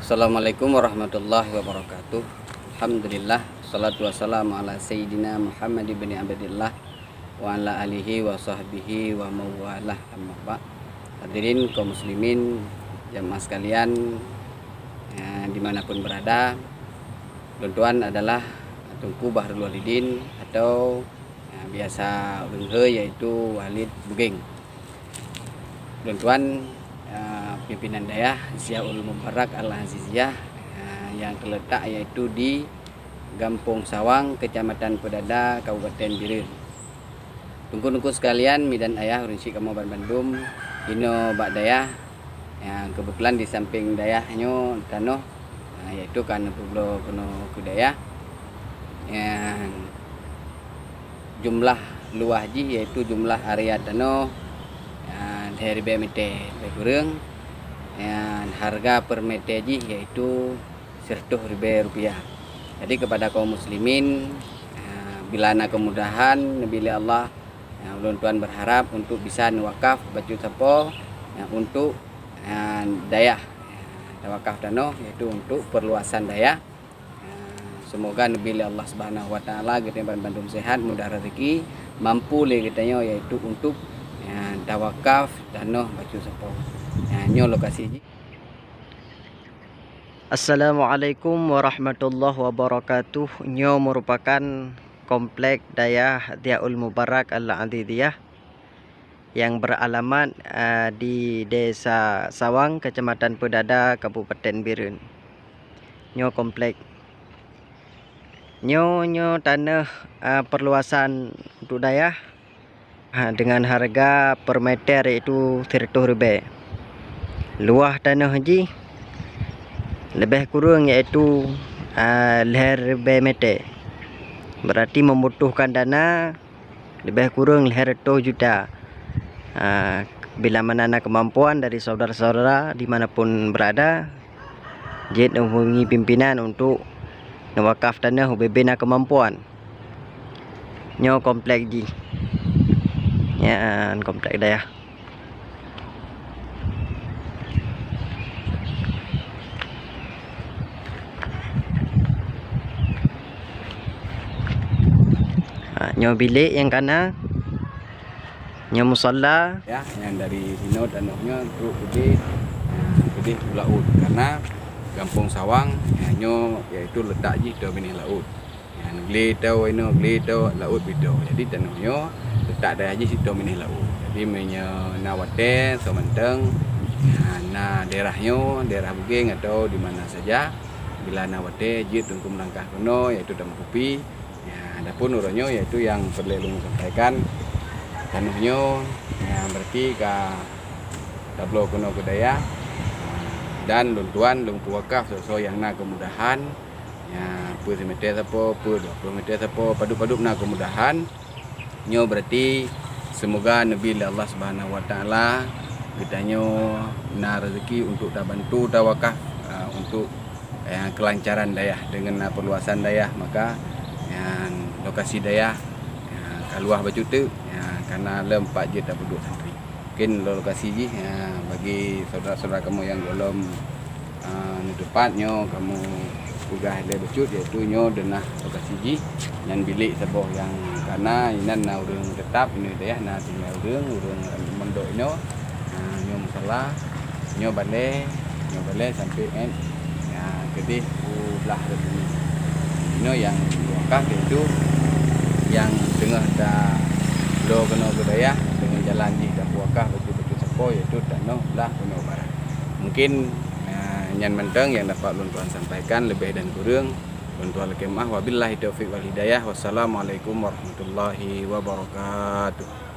Assalamualaikum warahmatullahi wabarakatuh. Alhamdulillah, salatu wassalamu ala sayyidina Muhammad ibn Abdillah wa ala alihi wa sahbihi wa mawalah, amma ba'd. Hadirin kaum muslimin, jamaah sekalian dimanapun berada, tuan adalah Tunku Bahrul Walidin atau biasa ulun yaitu Walid Bugeng. Tuan pimpinan dayah Ziaul Mubarak Al-Aziziyah yang terletak yaitu di Gampung Sawang, Kecamatan Pedada, Kabupaten Biren. Tungku-tungku sekalian, midan ayah Rinsi kamu Bandung, ino bak dayah yang kebetulan di samping dayahnya tanah yaitu kan pulau kuno kudaya yang jumlah luahji yaitu jumlah area tanah dari BMT kurang dan harga per meter yaitu Rp100.000. Jadi kepada kaum muslimin bila ada kemudahan bila Allah ulun tuan berharap untuk bisa wakaf baju sapo untuk dayah wakaf dano yaitu untuk perluasan dayah. Semoga bila Allah Subhanahu wa taala kita Bandung sehat, mudah rezeki, mampu le kitanya yaitu untuk tawakaf dano baju sapo. Nyo lokasi. Assalamualaikum warahmatullahi wabarakatuh. Nyo merupakan komplek dayah Ziaul Mubarak Al-Aziziyah yang beralamat di Desa Sawang, Kecamatan Pedada, Kabupaten Biren. Nyo komplek. Nyo tanah perluasan untuk dayah dengan harga per meter itu Rp100.000. Luah tanah haji lebih kurang yaitu leher meter. Berarti membutuhkan dana lebih kurang leher 2 juta. Bila mana ada kemampuan dari saudara-saudara dimanapun berada, jet menghubungi pimpinan untuk wakaf tanah UBB na kemampuan. Nyo komplek ji. Ya, komplek dayah. Nyo bilik yang kana, nyo musalla Ya, yang dari Hino dan Nohnya untuk gede laut karena Gampung Sawang nyo yaitu letak di dominan laut. Yang geli tahu ino geli tahu laut bido. Jadi tanahnya letak dah di dominan laut. Jadi menyo nawate sementeng na daerahnya daerah Bugeng atau di mana saja bila nawate jit untuk melangkah kuno yaitu Dam Kopi. Adapun uronyo yaitu yang perlu sampaikan tanahnya berarti ke tablo kuno kudaya dan luntuan lumpu wakaf sesuai yang na kemudahan per meter sapo per 20 meter sapo padu-padu na kemudahan nyo berarti semoga nabi Allah Subhanahu wa taala kitanya na rezeki untuk tak bantu tak wakaf untuk kelancaran dayah dengan perluasan dayah maka lokasi dayah kaluah baju tu karena lempak je tak penduduk santri. Mungkin lokasi ji bagi saudara-saudara kamu yang belum tepatnya kamu tugas le becut iaitu nyo denah lokasi ji dan bilik sebuah yang karena inan na urang tetap ini dayah na tinggal urang mondok nyo musala nyo balik sampai kedih belah ini. Nyo yang wakaf itu yang tengah dah lo kena budaya dengan jalan di dah wakaf betul-betul sapo yaitu tanah belah kuno barat. Mungkin yang menteng yang dapat tuan sampaikan lebih dan kurang tuan kemah wabillahi taufiq wal hidayah. Wassalamualaikum warahmatullahi wabarakatuh.